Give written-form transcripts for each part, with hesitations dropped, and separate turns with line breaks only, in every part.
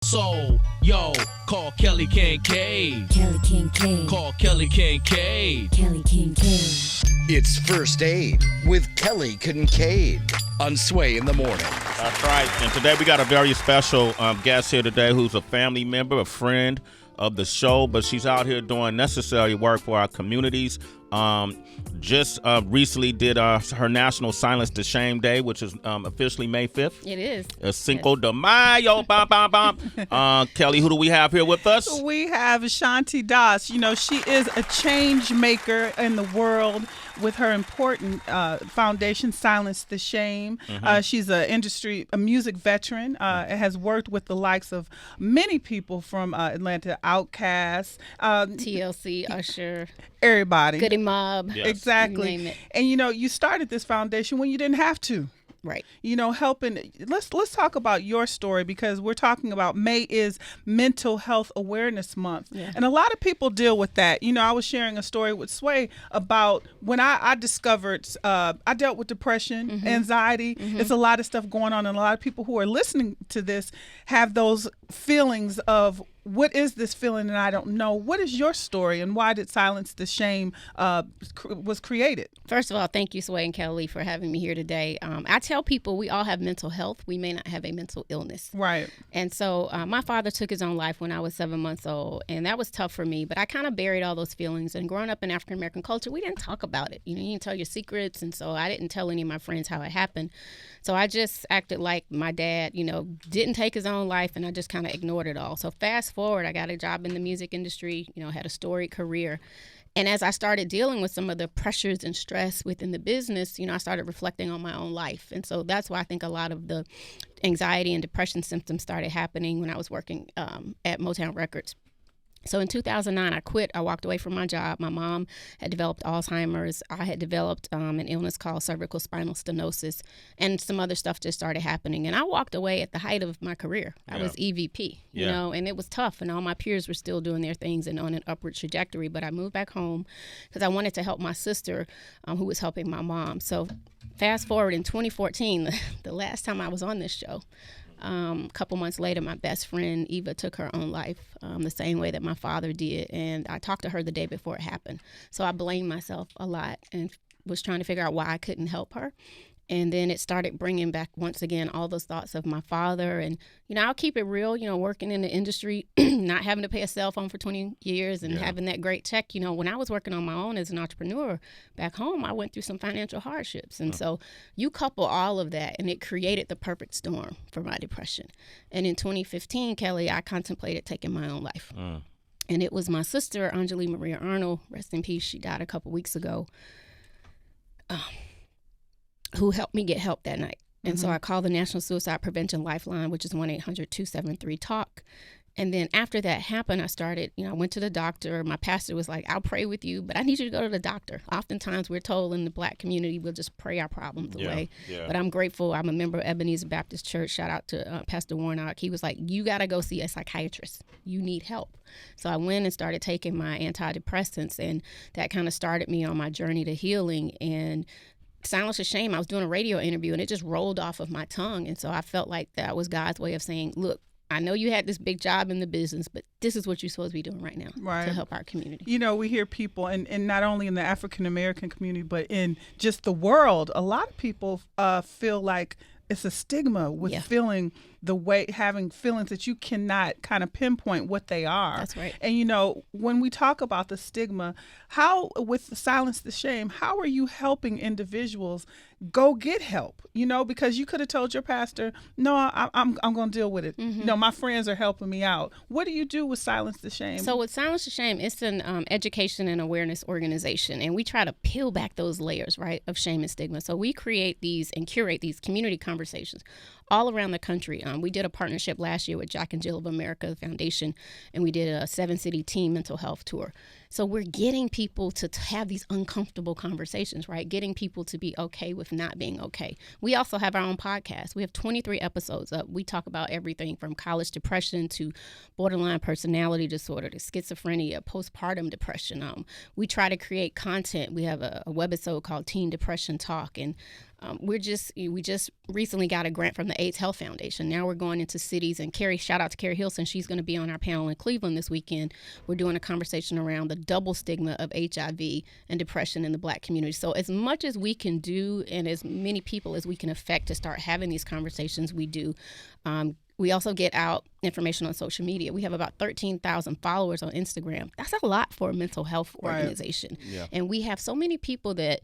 soul. Yo, call Kelly Kincaid.
Kelly Kincaid.
Call Kelly Kincaid.
Kelly Kincaid.
It's First Aid with Kelly Kincaid on Sway in the Morning.
That's right. And today we got a very special guest here today who's a family member, a friend of the show, but she's out here doing necessary work for our communities. Just recently did her National Silence the Shame Day, which is officially May 5th.
It is.
Cinco de Mayo. Bam, bam, bam. Kelly, who do we have here with us?
We have Shanti Das. You know, she is a change maker in the world with her important foundation, Silence the Shame. She's a music veteran. Has worked with the likes of many people from Atlanta, Outkast,
TLC, Usher,
everybody.
Goody Mob.
Yes.
Exactly.
You name it.
And you know, you started this foundation when you didn't have to.
Right.
You know, helping. Let's talk about your story, because we're talking about May is Mental Health Awareness Month.
Yeah.
And a lot of people deal with that. You know, I was sharing a story with Sway about when I discovered I dealt with depression, anxiety. It's a lot of stuff going on, and a lot of people who are listening to this have those feelings of, what is this feeling and I don't know? What is your story, and why did Silence the Shame was created?
First of all, thank you, Sway and Kelly, for having me here today. I tell people we all have mental health. We may not have a mental illness.
Right.
And so my father took his own life when I was 7 months old, and that was tough for me. But I kind of buried all those feelings. And growing up in African-American culture, we didn't talk about it. You know, you didn't tell your secrets. And so I didn't tell any of my friends how it happened. So I just acted like my dad, you know, didn't take his own life, and I just kind of ignored it all. So fast forward, I got a job in the music industry, you know, had a storied career. And as I started dealing with some of the pressures and stress within the business, you know, I started reflecting on my own life. And so that's why I think a lot of the anxiety and depression symptoms started happening when I was working at Motown Records. So in 2009, I quit. I walked away from my job. My mom had developed Alzheimer's. I had developed an illness called cervical spinal stenosis, and some other stuff just started happening. And I walked away at the height of my career. I was EVP, you know, and it was tough. And all my peers were still doing their things and on an upward trajectory. But I moved back home because I wanted to help my sister, who was helping my mom. So fast forward in 2014, the last time I was on this show, a couple months later, my best friend Eva took her own life the same way that my father did. And I talked to her the day before it happened. So I blamed myself a lot and was trying to figure out why I couldn't help her. And then it started bringing back, once again, all those thoughts of my father. And, you know, I'll keep it real, you know, working in the industry, not having to pay a cell phone for 20 years and having that great check. You know, when I was working on my own as an entrepreneur back home, I went through some financial hardships. And so you couple all of that, and it created the perfect storm for my depression. And in 2015, Kelly, I contemplated taking my own life. And it was my sister, Anjali Maria Arnold, rest in peace, she died a couple weeks ago, who helped me get help that night. And so I called the National Suicide Prevention Lifeline, which is 1-800-273-TALK. And then after that happened, I started, you know, I went to the doctor. My pastor was like, I'll pray with you, but I need you to go to the doctor. Oftentimes we're told in the Black community, we'll just pray our problems away. But I'm grateful. I'm a member of Ebenezer Baptist Church. Shout out to Pastor Warnock. He was like, you got to go see a psychiatrist. You need help. So I went and started taking my antidepressants, and that kind of started me on my journey to healing. And Silence the Shame, I was doing a radio interview, and it just rolled off of my tongue. And so I felt like that was God's way of saying, look, I know you had this big job in the business, but this is what you're supposed to be doing right now to help our community.
You know, we hear people, and not only in the African-American community, but in just the world, a lot of people feel like it's a stigma with feeling the way, having feelings that you cannot kind of pinpoint what they are.
That's right.
And, you know, when we talk about the stigma, how, with Silence the Shame, how are you helping individuals go get help? You know, because you could have told your pastor, no, I'm going to deal with it. No, my friends are helping me out. What do you do with Silence the Shame?
So with Silence the Shame, it's an education and awareness organization, and we try to peel back those layers, right, of shame and stigma. So we create these and curate these community conversations all around the country. We did a partnership last year with Jack and Jill of America Foundation, and we did a 7-city teen mental health tour. So we're getting people to have these uncomfortable conversations, right? Getting people to be okay with not being okay. We also have our own podcast. We have 23 episodes up. We talk about everything from college depression to borderline personality disorder to schizophrenia, postpartum depression. We try to create content. We have a webisode called Teen Depression Talk, and we just recently got a grant from the AIDS Health Foundation. Now we're going into cities, and shout out to Carrie Hilson. She's going to be on our panel in Cleveland this weekend. We're doing a conversation around the double stigma of HIV and depression in the Black community. So as much as we can do and as many people as we can affect to start having these conversations, we do. We also get out information on social media. We have about 13,000 followers on Instagram. That's a lot for a mental health organization. Right. Yeah. And we have so many people that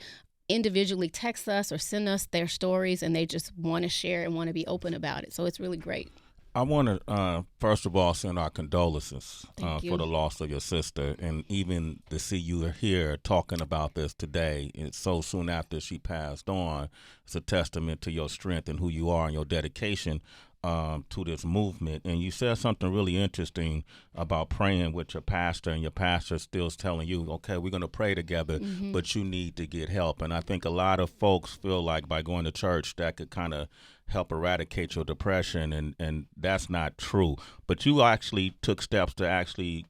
individually text us or send us their stories, and they just want to share and want to be open about it. So it's really great.
I want to, first of all, send our condolences for the loss of your sister, and even to see you here talking about this today, it's so soon after she passed on. It's a testament to your strength and who you are and your dedication to this movement. And you said something really interesting about praying with your pastor, and your pastor still telling you, okay, we're going to pray together, but you need to get help. And I think a lot of folks feel like by going to church that could kind of help eradicate your depression, and that's not true. But you actually took steps to actually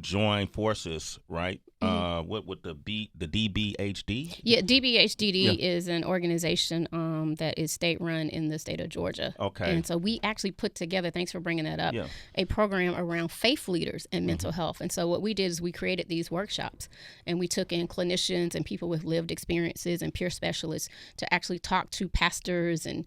join forces, right? What with the DBHD?
Yeah, DBHDD is an organization that is state run in the state of Georgia. Okay. And so we actually put together, thanks for bringing that up, a program around faith leaders and mental health. And so what we did is we created these workshops, and we took in clinicians and people with lived experiences and peer specialists to actually talk to pastors and,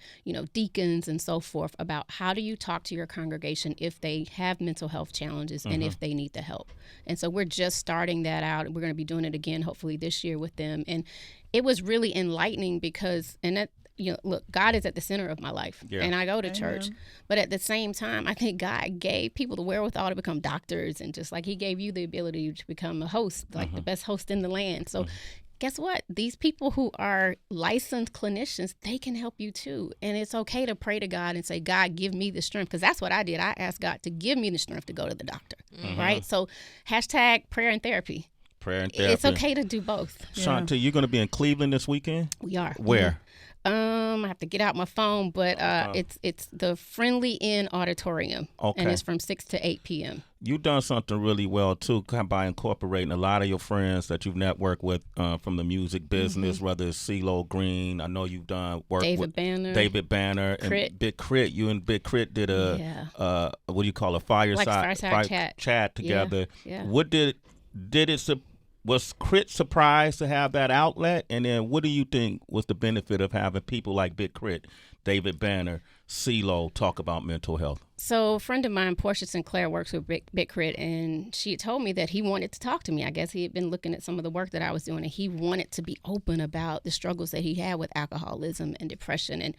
deacons and so forth about how do you talk to your congregation if they have mental health challenges and if they need the help. And so we're just starting that out. We're going to be doing it again, hopefully this year with them. And it was really enlightening because, look, God is at the center of my life, and I go to church. But at the same time, I think God gave people the wherewithal to become doctors, and just like he gave you the ability to become a host, like the best host in the land. So guess what? These people who are licensed clinicians, they can help you too. And it's okay to pray to God and say, God, give me the strength. Because that's what I did. I asked God to give me the strength to go to the doctor, right? So # prayer and therapy.
Prayer and therapy.
It's okay to do both.
Shanti, you're going to be in Cleveland this weekend?
We are.
Where?
I have to get out my phone, but it's the Friendly Inn Auditorium, and it's from 6 to 8 p.m.
You've done something really well, too, by incorporating a lot of your friends that you've networked with from the music business, whether it's CeeLo Green. I know you've done work with David Banner.
Crit.
And Big Crit. You and Big Crit did a fireside chat together.
Yeah.
What was Crit surprised to have that outlet? And then what do you think was the benefit of having people like Big Crit, David Banner, CeeLo talk about mental health?
So a friend of mine, Portia Sinclair, works with Big Crit, and she told me that he wanted to talk to me. I guess he had been looking at some of the work that I was doing, and he wanted to be open about the struggles that he had with alcoholism and depression. And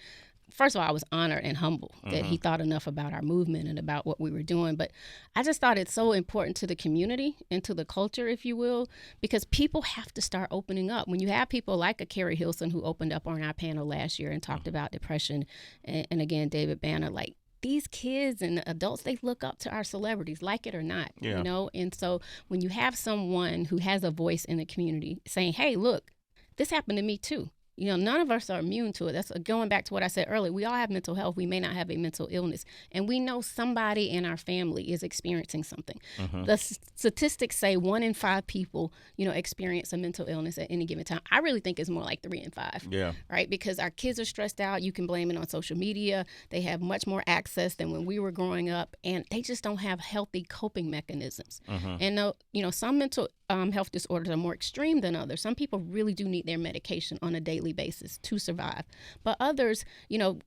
first of all, I was honored and humbled that he thought enough about our movement and about what we were doing. But I just thought it's so important to the community and to the culture, if you will, because people have to start opening up. When you have people like a Carrie Hilson who opened up on our panel last year and talked about depression, and again, David Banner, like, these kids and adults, they look up to our celebrities, like it or not, And so when you have someone who has a voice in the community saying, hey, look, this happened to me too. None of us are immune to it. That's going back to what I said earlier. We all have mental health. We may not have a mental illness. And we know somebody in our family is experiencing something. The statistics say 1 in 5 people, experience a mental illness at any given time. I really think it's more like 3 in 5. Yeah. Right? Because our kids are stressed out. You can blame it on social media. They have much more access than when we were growing up. And they just don't have healthy coping mechanisms. And, some mental health disorders are more extreme than others. Some people really do need their medication on a daily basis to survive. But others,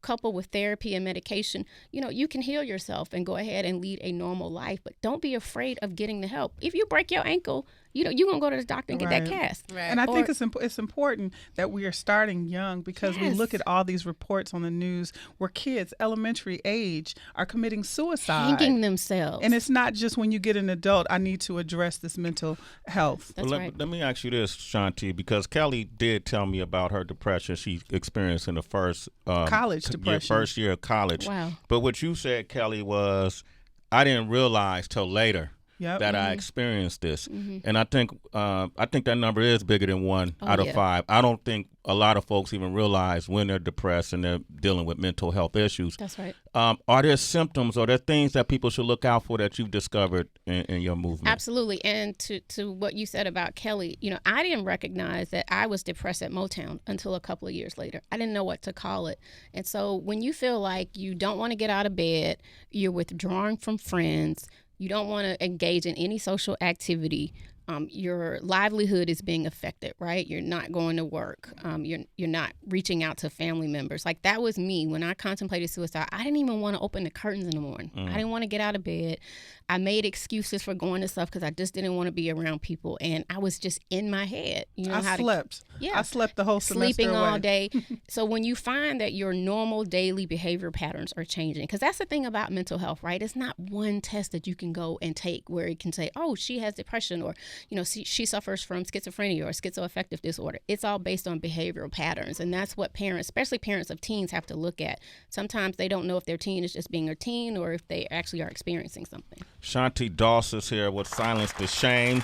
coupled with therapy and medication, you can heal yourself and go ahead and lead a normal life. But don't be afraid of getting the help. If you break your ankle, you're going to go to the doctor and get that cast.
Right. And I think it's important that we are starting young because we look at all these reports on the news where kids, elementary age, are committing suicide.
Hanging themselves.
And it's not just when you get an adult, I need to address this mental health.
That's right.
Let me ask you this, Shanti, because Kelly did tell me about her depression she experienced in the first first year of college.
Wow.
But what you said, Kelly, was I didn't realize till later that I experienced this. And I think that number is bigger than 1 out of 5. I don't think a lot of folks even realize when they're depressed and they're dealing with mental health issues.
That's right.
Are there symptoms or there things that people should look out for that you've discovered in your movement?
Absolutely. And to what you said about Kelly, I didn't recognize that I was depressed at Motown until a couple of years later. I didn't know what to call it. And so when you feel like you don't want to get out of bed, you're withdrawing from friends, you don't want to engage in any social activity, your livelihood is being affected, right? You're not going to work. You're not reaching out to family members. Like, that was me when I contemplated suicide. I didn't even want to open the curtains in the morning. I didn't want to get out of bed. I made excuses for going to stuff because I just didn't want to be around people, and I was just in my head.
I slept. I slept the whole semester
sleeping
away.
all day. So when you find that your normal daily behavior patterns are changing, because that's the thing about mental health, right? It's not one test that you can go and take where it can say, oh, she has depression, or she suffers from schizophrenia or schizoaffective disorder. It's all based on behavioral patterns, and that's what parents, especially parents of teens, have to look at. Sometimes they don't know if their teen is just being a teen or if they actually are experiencing something.
Shanti Doss is here with Silence the Shame.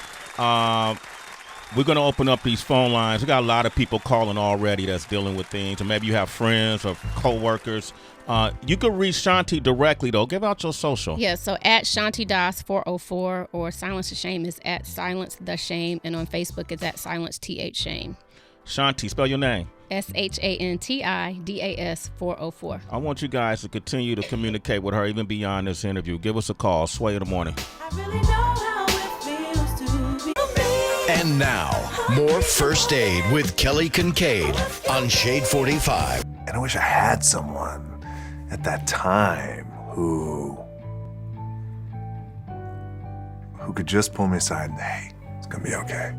We're going to open up these phone lines. We got a lot of people calling already that's dealing with things, and maybe you have friends or co-workers. You can reach Shanti directly, though. Give out your social.
Yeah, so at Shanti Doss 404, or Silence the Shame is at Silence the Shame, and on Facebook it's at Silence TH Shame.
Shanti, spell your name.
SHANTIDAS 404.
I want you guys to continue to communicate with her even beyond this interview. Give us a call. Sway in the morning.
I really know how it feels to be free.
And now, more First Aid with Kelly Kincaid on Shade 45.
And I wish I had someone at that time who could just pull me aside and, hey, it's gonna be okay.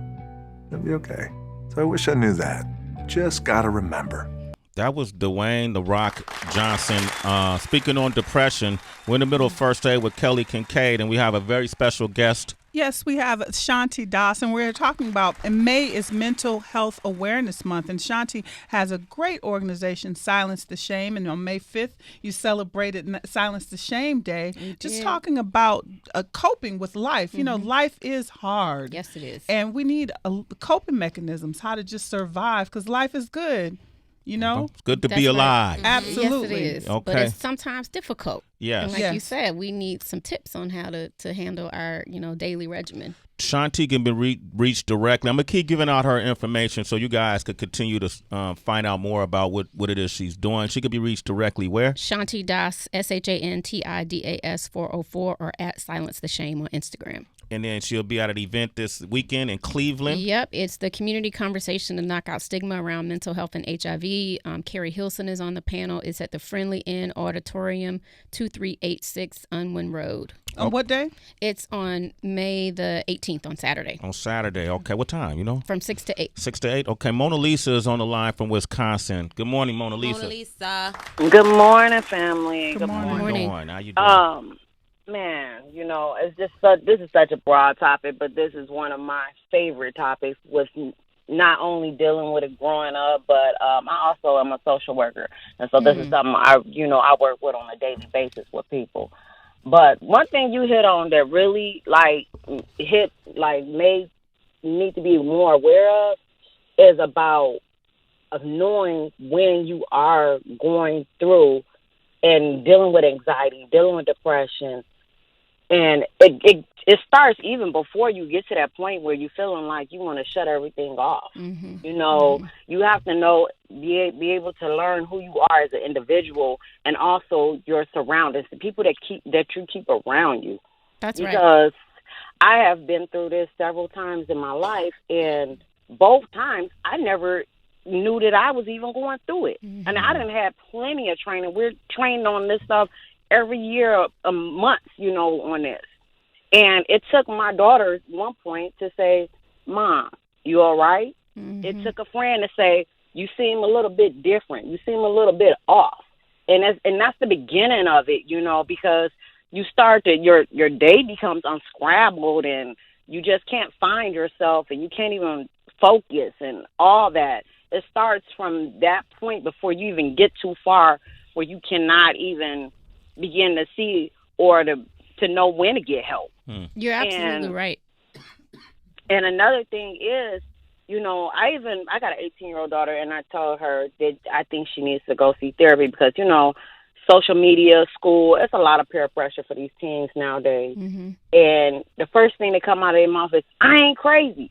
It's gonna be okay. So I wish I knew that. Just gotta remember.
That was Dwayne "The Rock" Johnson. Speaking on depression, we're in the middle of First Aid with Kelly Kincaid, and we have a very special guest.
Yes, we have Shanti Doss, and we're talking about, and May is Mental Health Awareness Month, and Shanti has a great organization, Silence the Shame, and on May 5th, you celebrated Silence the Shame Day, just talking about coping with life. Life is hard.
Yes, it is.
And we need coping mechanisms, how to just survive, because life is good.
It's good to
That's
be
right.
alive.
Absolutely.
Yes, it is.
Okay.
But it's sometimes difficult.
Yes.
And like
Yes.
you said, we need some tips on how to handle our, daily regimen.
Shanti can be reached directly. I'm going to keep giving out her information so you guys could continue to find out more about what it is she's doing. She could be reached directly where?
Shanti Doss, SHANTIDAS 404, or at Silence the Shame on Instagram.
And then she'll be at an event this weekend in Cleveland.
Yep, it's the community conversation to knock out stigma around mental health and HIV. Carrie Hilson is on the panel. It's at the Friendly Inn Auditorium, 2386 Unwin Road.
On what day?
It's on May the 18th, on Saturday.
On Saturday. Okay, what time,
From 6 to 8.
6 to 8. Okay, Mona Lisa is on the line from Wisconsin. Good morning, Mona Lisa.
Mona Lisa.
Good morning, family.
Good morning.
How you doing? How you doing?
Man, it's just this is such a broad topic, but this is one of my favorite topics with not only dealing with it growing up, but I also am a social worker. And so this is something I work with on a daily basis with people. But one thing you hit on that really made need to be more aware of is about knowing when you are going through and dealing with anxiety, dealing with depression. And it starts even before you get to that point where you're feeling like you want to shut everything off. You have to be able to learn who you are as an individual, and also your surroundings, the people that you keep around you.
That's right.
Because I have been through this several times in my life, and both times I never knew that I was even going through it. And I didn't have plenty of training. We're trained on this stuff every year, a month, on this. And it took my daughter at one point to say, Mom, you all right? It took a friend to say, you seem a little bit different. You seem a little bit off. And that's the beginning of it, because you start to, your day becomes unscrambled, and you just can't find yourself, and you can't even focus and all that. It starts from that point before you even get too far where you cannot even begin to see or to to know when to get help.
You're absolutely right.
And another thing is, you know, I got an 18-year-old daughter, and I told her that I think she needs to go see therapy because, you know, social media, school, it's a lot of peer pressure for these teens nowadays. And the first thing that come out of their mouth is, I ain't crazy.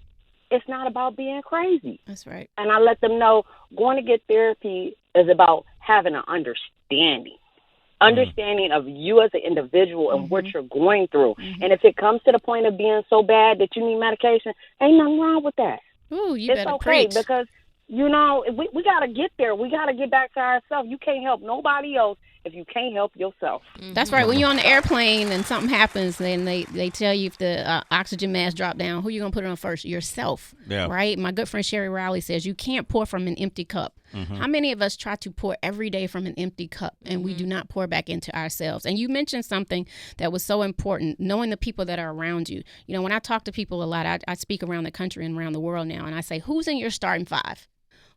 It's not about being crazy.
That's right.
And I let them know going to get therapy is about having an understanding of you as an individual and what you're going through. And if it comes to the point of being so bad that you need medication, ain't nothing wrong with that.
Ooh, you
it's
better
okay
preach.
because, you know, we got to get there. We got to get back to ourselves. You can't help nobody else if you can't help yourself.
That's right. When you're on the airplane and something happens, then they tell you if the oxygen mask drop down, who you going to put it on first? Yourself.
Yeah.
Right? My good friend Sherry Riley says you can't pour from an empty cup. How many of us try to pour every day from an empty cup and we do not pour back into ourselves? And you mentioned something that was so important, knowing the people that are around you. You know, when I talk to people a lot, I speak around the country and around the world now, and I say, who's in your starting five?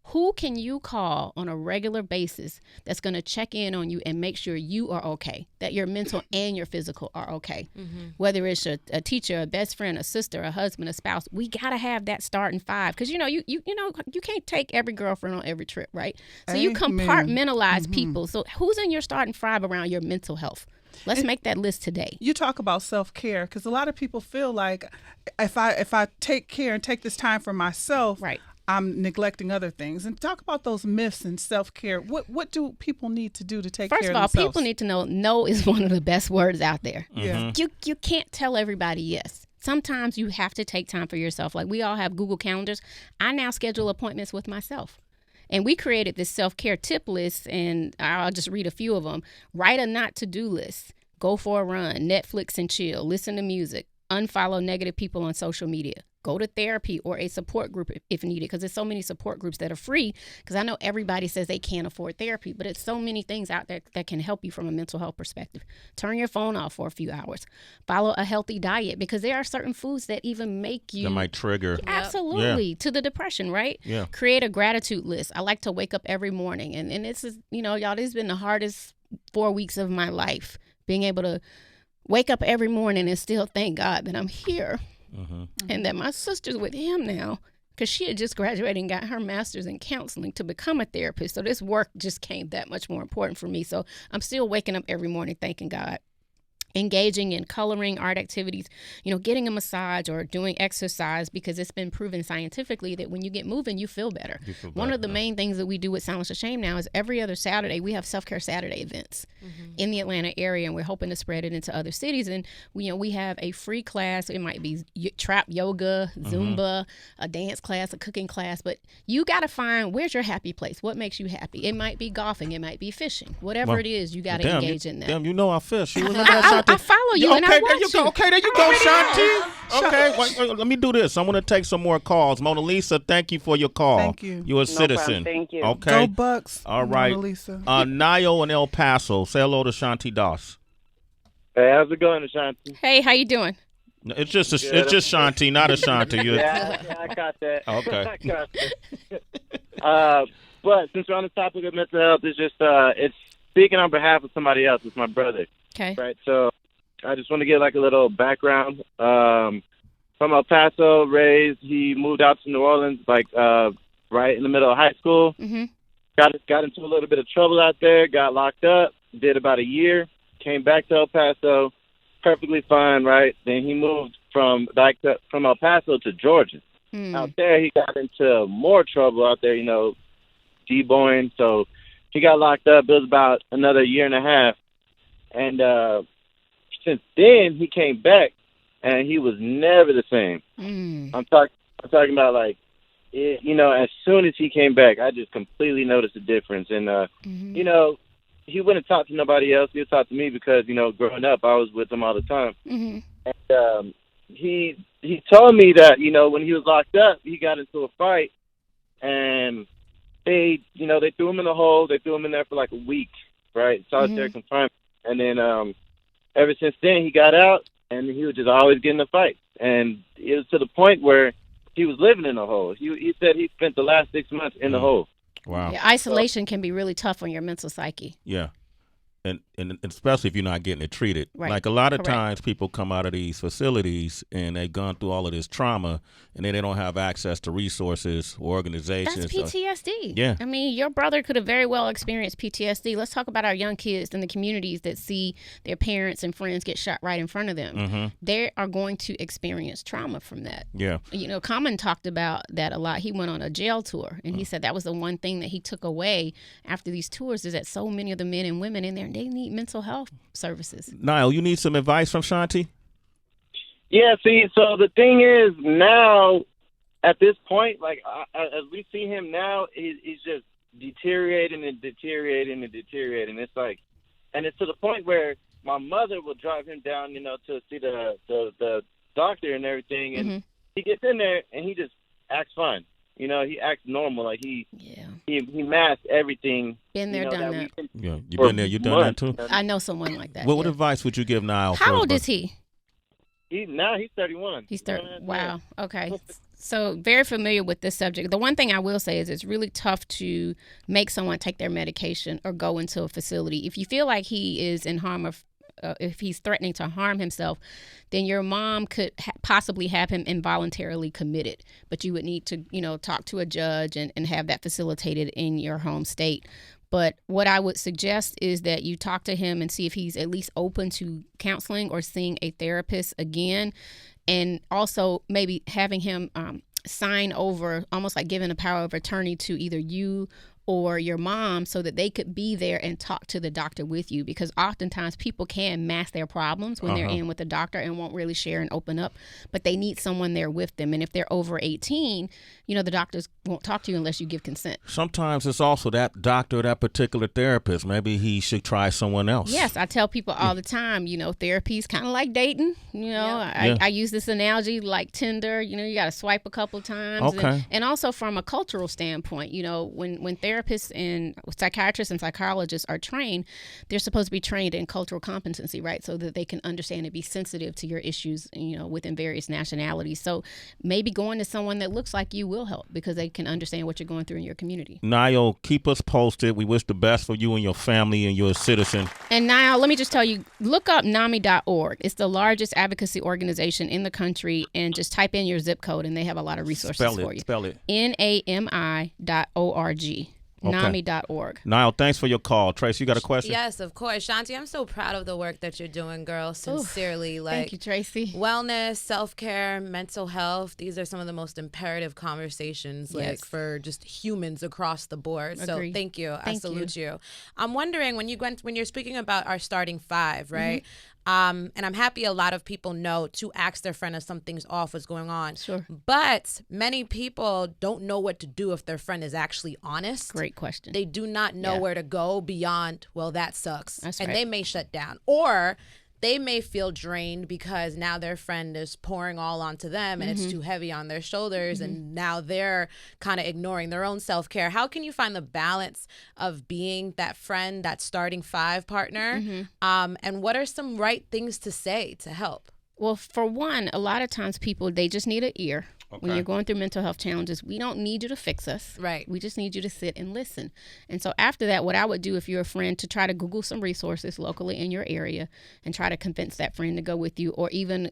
Who can you call on a regular basis that's going to check in on you and make sure you are okay, that your mental and your physical are okay? Whether it's a teacher, a best friend, a sister, a husband, a spouse, we got to have that starting five because, you know, you can't take every girlfriend on every trip, right? So you compartmentalize people. So who's in your starting five around your mental health? Let's make that list today.
You talk about self-care because a lot of people feel like if I take care and take this time for myself,
right,
I'm neglecting other things. And talk about those myths and self-care. What do people need to do to take
First
care
of
of
all,
themselves?
people need to know no is one of the best words out there.
Yeah.
You can't tell everybody yes. Sometimes you have to take time for yourself. Like we all have Google Calendars. I now schedule appointments with myself. And we created this self-care tip list, and I'll just read a few of them. Write a not to-do list. Go for a run. Netflix and chill. Listen to music. Unfollow negative people on social media. Go to therapy or a support group if needed, because there's so many support groups that are free, because I know everybody says they can't afford therapy, but it's so many things out there that can help you from a mental health perspective. Turn your phone off for a few hours. Follow a healthy diet, because there are certain foods that even make you...
That might trigger.
Absolutely. To the depression, right?
Yeah.
Create a gratitude list. I like to wake up every morning, and this is, you know, y'all, this has been the hardest 4 weeks of my life, being able to wake up every morning and still thank God that I'm here. And that my sister's with him now, because she had just graduated and got her master's in counseling to become a therapist. So this work just came that much more important for me. So I'm still waking up every morning thanking God. Engaging in coloring, art activities, you know, getting a massage or doing exercise, because it's been proven scientifically that when you get moving, you feel better. One of the main things that we do with Silence the Shame now is every other Saturday, we have self-care Saturday events in the Atlanta area, and we're hoping to spread it into other cities. And we have a free class. It might be trap yoga, Zumba, a dance class, a cooking class, but you got to find where's your happy place. What makes you happy? It might be golfing. It might be fishing. Whatever it is, you got to engage in that.
Damn, you know I fish. You remember that?
I follow you, and I watch you.
Okay, there you go, Shanti. Okay, wait, let me do this. I'm going to take some more calls. Mona Lisa, thank you for your call.
Thank you.
You're a citizen.
Problem. Thank you.
Okay.
Go Bucks.
All right.
Mona Lisa.
Niall in El Paso. Say hello to Shanti Doss.
Hey, how's it going, Shanti?
Hey, how you doing?
No, it's just Shanti, not Ashanti.
Yeah, I got that.
Okay.
I got that. But since we're on the topic of mental health, it's just it's speaking on behalf of somebody else. It's my brother.
Okay.
Right. So I just want to get like a little background. From El Paso, raised. He moved out to New Orleans, like right in the middle of high school. Got into a little bit of trouble out there. Got locked up. Did about a year. Came back to El Paso, perfectly fine. Right. Then he moved from El Paso to Georgia. Out there, he got into more trouble out there. You know, D-boying. So he got locked up. It was about another year and a half. And since then, he came back, and he was never the same. I'm talking about, like, you know, as soon as he came back, I just completely noticed the difference. And, you know, he wouldn't talk to nobody else. He would talk to me because, you know, growing up, I was with him all the time. And he told me that, you know, when he was locked up, he got into a fight, and they threw him in the hole. They threw him in there for like a week, right? Solitary confinement. And then ever since then, he got out, and he would just always get in a fight. And it was to the point where he was living in a hole. He said he spent the last 6 months in the hole.
Wow.
Yeah, isolation can be really tough on your mental psyche.
Yeah. and especially if you're not getting it treated.
Right.
Like a lot of
Correct.
times people come out of these facilities and they've gone through all of this trauma and then they don't have access to resources or organizations.
That's PTSD.
Yeah.
I mean, your brother could have very well experienced PTSD. Let's talk about our young kids in the communities that see their parents and friends get shot right in front of them.
Mm-hmm.
They are going to experience trauma from that.
Yeah.
You know, Common talked about that a lot. He went on a jail tour, and he said that was the one thing that he took away after these tours is that so many of the men and women in there, they need mental health services.
Niall, you need some advice from Shanti?
Yeah, see, so the thing is now, at this point, like, as we see him now, he's just deteriorating and deteriorating and deteriorating. It's like, and it's to the point where my mother will drive him down, to see the doctor and everything, and he gets in there and he just acts fine. He acts normal, like he masks everything.
Been there, done that.
Yeah, you been there, you done that too?
I know someone like that.
What advice would you give Niall?
How old is he?
He's 31.
He's 30. Wow. Okay. So very familiar with this subject. The one thing I will say is it's really tough to make someone take their medication or go into a facility. If you feel like he is in harm of if he's threatening to harm himself, then your mom could possibly have him involuntarily committed. But you would need to, talk to a judge and have that facilitated in your home state. But what I would suggest is that you talk to him and see if he's at least open to counseling or seeing a therapist again. And also maybe having him sign over, almost like giving a power of attorney to either you or your mom so that they could be there and talk to the doctor with you, because oftentimes people can mask their problems when they're in with the doctor and won't really share and open up, but they need someone there with them. And if they're over 18, the doctors won't talk to you unless you give consent.
Sometimes it's also that doctor, that particular therapist. Maybe he should try someone else.
Yes, I tell people all the time, therapy is kind of like dating. I use this analogy like Tinder. You got to swipe a couple times.
Okay.
And also from a cultural standpoint, when therapists and psychiatrists and psychologists are trained, they're supposed to be trained in cultural competency, right? So that they can understand and be sensitive to your issues, within various nationalities. So maybe going to someone that looks like you will help because they can understand what you're going through in your community.
Niall, keep us posted. We wish the best for you and your family and your citizen.
And Niall, let me just tell you, look up NAMI.org. It's the largest advocacy organization in the country, and just type in your zip code and they have a lot of resources for you.
Spell it.
NAMI.org.
Okay.
NAMI.org.
Niall, thanks for your call. Tracy, you got a question?
Yes, of course. Shanti, I'm so proud of the work that you're doing, girl. Sincerely.
Thank you, Tracy.
Wellness, self-care, mental health. These are some of the most imperative conversations for just humans across the board.
Agreed.
So thank you. I salute you. I'm wondering, when you're speaking about our starting five, right? And I'm happy a lot of people know to ask their friend if something's off, what's going on.
Sure.
But many people don't know what to do if their friend is actually honest.
Great question.
They do not know where to go beyond, well, that sucks.
That's
and
right.
they may shut down. Or they may feel drained because now their friend is pouring all onto them and it's too heavy on their shoulders, and now they're kind of ignoring their own self-care. How can you find the balance of being that friend, that starting five partner? And what are some right things to say to help?
Well, for one, a lot of times people, they just need an ear.
Okay.
When you're going through mental health challenges, we don't need you to fix us.
Right.
We just need you to sit and listen. And so after that, what I would do if you're a friend, to try to Google some resources locally in your area and try to convince that friend to go with you, or even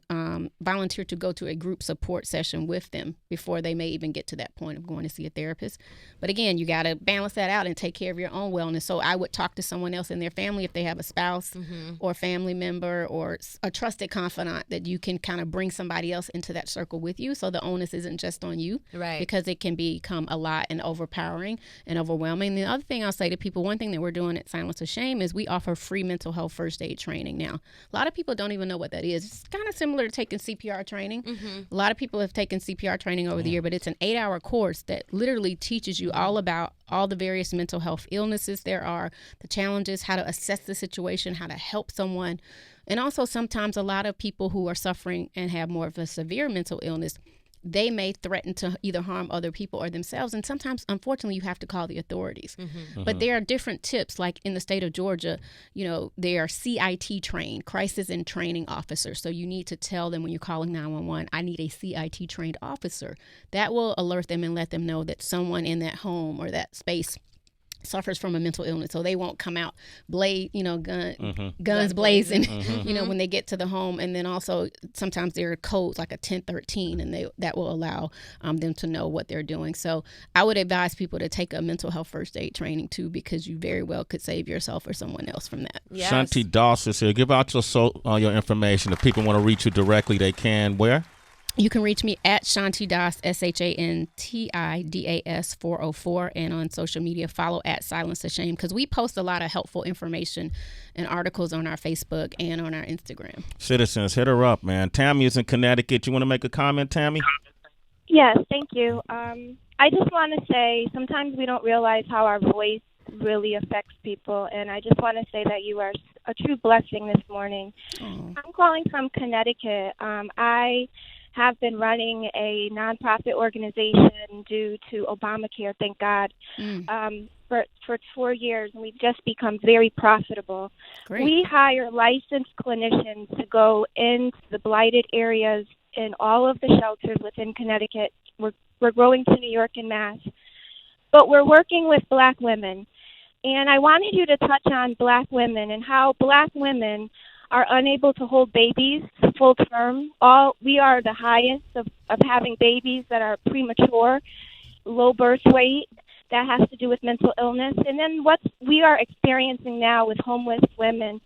volunteer to go to a group support session with them before they may even get to that point of going to see a therapist. But again, you got to balance that out and take care of your own wellness. So I would talk to someone else in their family if they have a spouse or a family member or a trusted confidant, that you can kind of bring somebody else into that circle with you, so the onus isn't just on you,
right?
Because it can become a lot and overpowering and overwhelming. The other thing I'll say to people, one thing that we're doing at Silence of Shame is we offer free mental health first aid training now. A lot of people don't even know what that is. It's kind of similar to taking CPR training. A lot of people have taken CPR training over the year, but it's an 8-hour course that literally teaches you all about all the various mental health illnesses there are, the challenges, how to assess the situation, how to help someone. And also sometimes a lot of people who are suffering and have more of a severe mental illness, they may threaten to either harm other people or themselves. And sometimes, unfortunately, you have to call the authorities. But there are different tips. Like in the state of Georgia, they are CIT trained, crisis and training officers. So you need to tell them when you're calling 911, I need a CIT trained officer. That will alert them and let them know that someone in that home or that space suffers from a mental illness, so they won't come out guns blazing, when they get to the home. And then also sometimes there are codes like a 1013, and that will allow them to know what they're doing. So I would advise people to take a mental health first aid training too, because you very well could save yourself or someone else from that.
Yes.
Shanti Doss is here. Give out your information. If people want to reach you directly, they can. Where?
You can reach me at Shanti Das, ShantiDas 404, and on social media, follow at Silence the Shame, because we post a lot of helpful information and articles on our Facebook and on our Instagram.
Citizens, hit her up, man. Tammy is in Connecticut. You want to make a comment, Tammy?
Yes, thank you. I just want to say sometimes we don't realize how our voice really affects people, and I just want to say that you are a true blessing this morning. I'm calling from Connecticut. I have been running a nonprofit organization due to Obamacare, thank God, for 4 years, and we've just become very profitable.
Great.
We hire licensed clinicians to go into the blighted areas in all of the shelters within Connecticut. We're growing to New York and Mass, but we're working with Black women. And I wanted you to touch on Black women and how Black women are unable to hold babies full term. We are the highest of having babies that are premature, low birth weight. That has to do with mental illness. And then what we are experiencing now with homeless women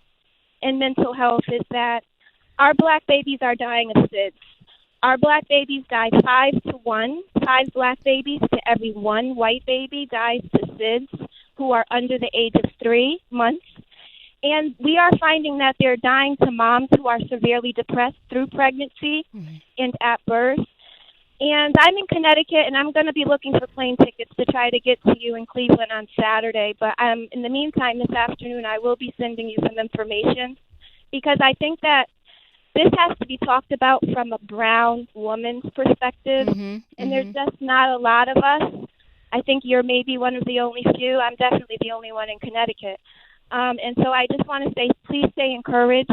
and mental health is that our Black babies are dying of SIDS. Our Black babies die 5 to 1. 5 Black babies to every 1 white baby dies to SIDS, who are under the age of 3 months. And we are finding that they're dying to moms who are severely depressed through pregnancy and at birth. And I'm in Connecticut, and I'm going to be looking for plane tickets to try to get to you in Cleveland on Saturday. But in the meantime, this afternoon, I will be sending you some information, because I think that this has to be talked about from a brown woman's perspective, and there's just not a lot of us. I think you're maybe one of the only few. I'm definitely the only one in Connecticut. And so I just want to say, please stay encouraged.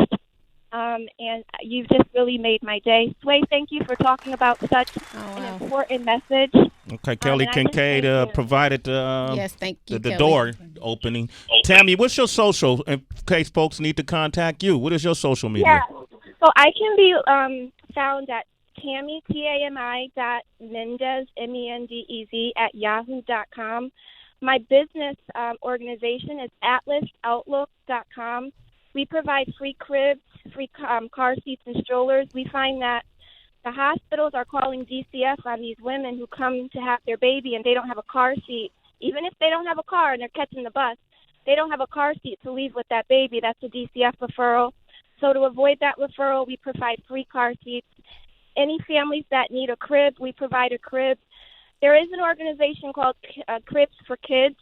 And you've just really made my day. Sway, thank you for talking about such an important message.
Okay, Kelly Kincaid provided
yes, thank you,
the
Kelly.
door opening. Tammy, what's your social, in case folks need to contact you? What is your social media?
Yeah, so I can be found at Tammy, TAMI.Mendez, MENDEZ, at yahoo.com. My business organization is atlasoutlook.com. We provide free cribs, free car seats and strollers. We find that the hospitals are calling DCF on these women who come to have their baby and they don't have a car seat. Even if they don't have a car and they're catching the bus, they don't have a car seat to leave with that baby. That's a DCF referral. So to avoid that referral, we provide free car seats. Any families that need a crib, we provide a crib. There is an organization called Cribs for Kids.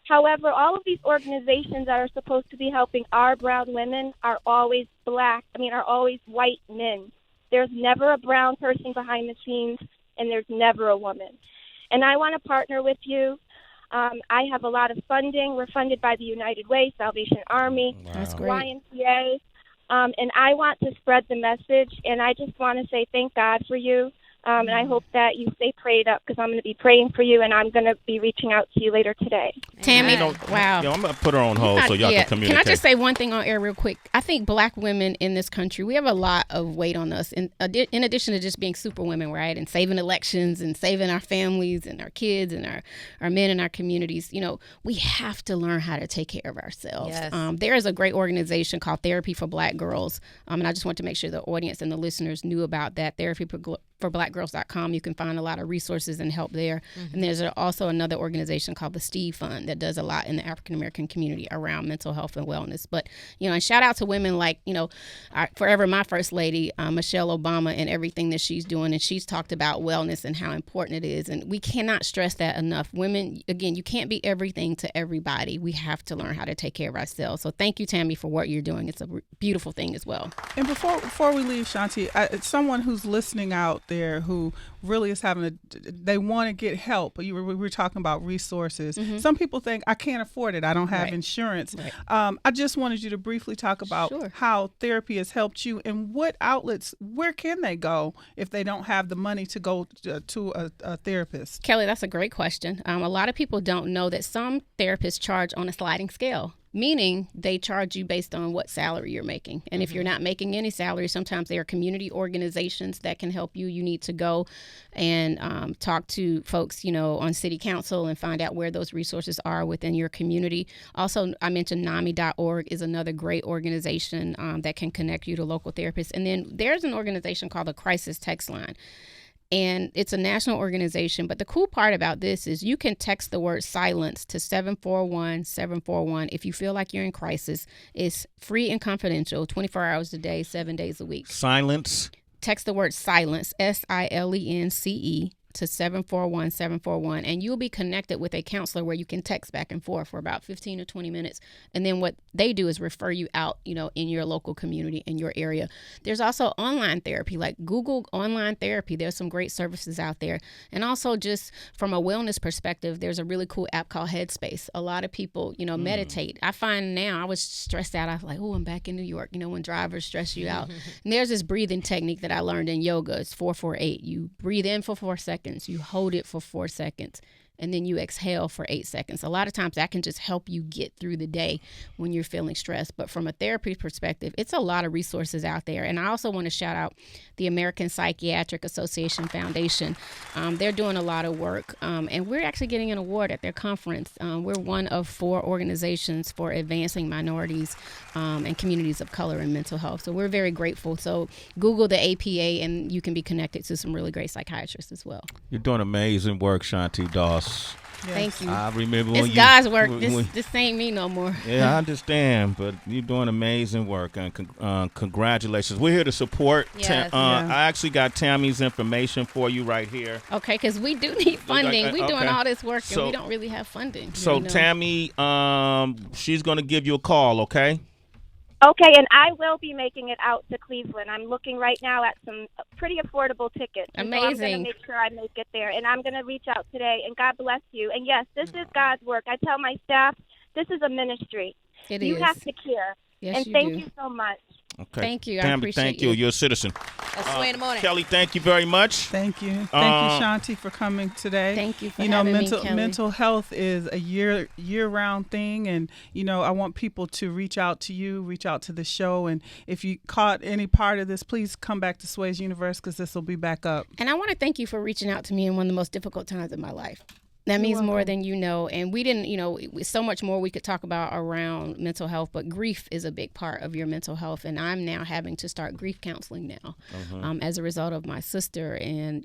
However, all of these organizations that are supposed to be helping our brown women are always are always white men. There's never a brown person behind the scenes, and there's never a woman. And I want to partner with you. I have a lot of funding. We're funded by the United Way, Salvation Army,
That's great.
YMCA. And I want to spread the message, and I just want to say thank God for you. And I hope that you stay prayed up, because I'm going to be praying for you, and I'm going to be reaching out to you later today.
Tammy, wow.
Yo, I'm going to put her on hold so y'all can communicate.
Can I just say one thing on air real quick? I think Black women in this country, we have a lot of weight on us. In addition to just being super women, right, and saving elections and saving our families and our kids and our men in our communities, we have to learn how to take care of ourselves.
Yes.
There is a great organization called Therapy for Black Girls, and I just want to make sure the audience and the listeners knew about that. Therapy for blackgirls.com. You can find a lot of resources and help there. And there's also another organization called the Steve Fund that does a lot in the African American community around mental health and wellness. But, and shout out to women like, forever my first lady, Michelle Obama, and everything that she's doing. And she's talked about wellness and how important it is. And we cannot stress that enough. Women, again, you can't be everything to everybody. We have to learn how to take care of ourselves. So thank you, Tammy, for what you're doing. It's a beautiful thing as well.
And before we leave, Shanti, it's someone who's listening out there there who really is they want to get help. We were talking about resources. Some people think, I can't afford it, I don't have insurance. I just wanted you to briefly talk about how therapy has helped you and what outlets, where can they go if they don't have the money to go to a therapist?
Kelly, that's a great question. A lot of people don't know that some therapists charge on a sliding scale, meaning they charge you based on what salary you're making. And if you're not making any salary, sometimes there are community organizations that can help you. You need to go and talk to folks, on city council and find out where those resources are within your community. Also, I mentioned NAMI.org is another great organization that can connect you to local therapists. And then there's an organization called the Crisis Text Line. And it's a national organization. But the cool part about this is you can text the word silence to 741-741 if you feel like you're in crisis. It's free and confidential, 24 hours a day, 7 days a week.
Silence.
Text the word silence, SILENCE, to 741-741, and you'll be connected with a counselor where you can text back and forth for about 15 to 20 minutes. And then what they do is refer you out, in your local community, in your area. There's also online therapy, like Google online therapy. There's some great services out there. And also just from a wellness perspective, there's a really cool app called Headspace. A lot of people, meditate. I find now, I was stressed out. I was like, oh, I'm back in New York, when drivers stress you out. And there's this breathing technique that I learned in yoga. It's 4-4-8. You breathe in for 4 seconds. You hold it for 4 seconds, and then you exhale for 8 seconds. A lot of times that can just help you get through the day when you're feeling stressed. But from a therapy perspective, it's a lot of resources out there. And I also want to shout out the American Psychiatric Association Foundation. They're doing a lot of work, and we're actually getting an award at their conference. We're one of 4 organizations for advancing minorities and communities of color in mental health. So we're very grateful. So Google the APA, and you can be connected to some really great psychiatrists as well.
You're doing amazing work, Shanti Doss.
Yes.
Thank you.
I remember
it's
when
God's work. This ain't me no more.
Yeah, I understand, but you're doing amazing work, and congratulations. We're here to support.
Yes.
I actually got Tammy's information for you right here.
Okay, because we do need funding. We're doing all this work, and we don't really have funding.
So Tammy, she's going to give you a call, okay?
Okay, and I will be making it out to Cleveland. I'm looking right now at some pretty affordable tickets.
Amazing.
So I'm going to make sure I make it there. And I'm going to reach out today. And God bless you. And yes, this is God's work. I tell my staff, this is a ministry. You have to care.
Yes,
and thank you so much.
Okay.
Thank you. I
Tammy,
appreciate
thank you. You're a citizen.
That's Sway in the morning.
Kelly, thank you very much.
Thank you. Thank you, Shanti, for coming today.
Thank you for having me, Kelly.
Mental health is a year-round thing, and, I want people to reach out to you, reach out to the show, and if you caught any part of this, please come back to Sway's Universe because this will be back up.
And I want to thank you for reaching out to me in one of the most difficult times in my life. That means more than you know. And we didn't, so much more we could talk about around mental health, but grief is a big part of your mental health. And I'm now having to start grief counseling now as a result of my sister. And,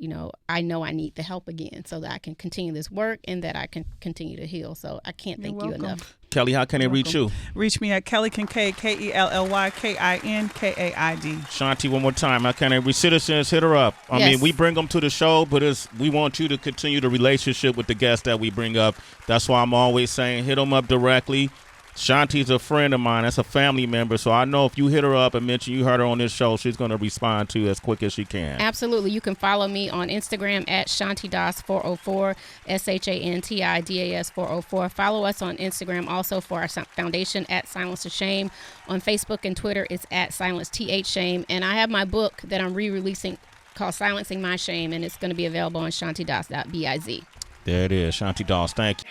I know I need the help again so that I can continue this work and that I can continue to heal. So I can't thank you enough.
Kelly, how can they reach you?
Reach me at Kelly Kincaid, KELLYKINKAID.
Shanti, one more time. How can they reach citizens? Hit her up. I mean, we bring them to the show, but we want you to continue the relationship with the guests that we bring up. That's why I'm always saying hit them up directly. Shanti's a friend of mine. That's a family member. So I know if you hit her up and mention you heard her on this show, she's going to respond to you as quick as she can.
Absolutely. You can follow me on Instagram at ShantiDas404, ShantiDas404. Follow us on Instagram also for our foundation at Silence the Shame. On Facebook and Twitter, it's at SilenceTHShame. And I have my book that I'm re-releasing called Silencing My Shame, and it's going to be available on shantidas.biz.
There it is. Shanti Doss. Thank you.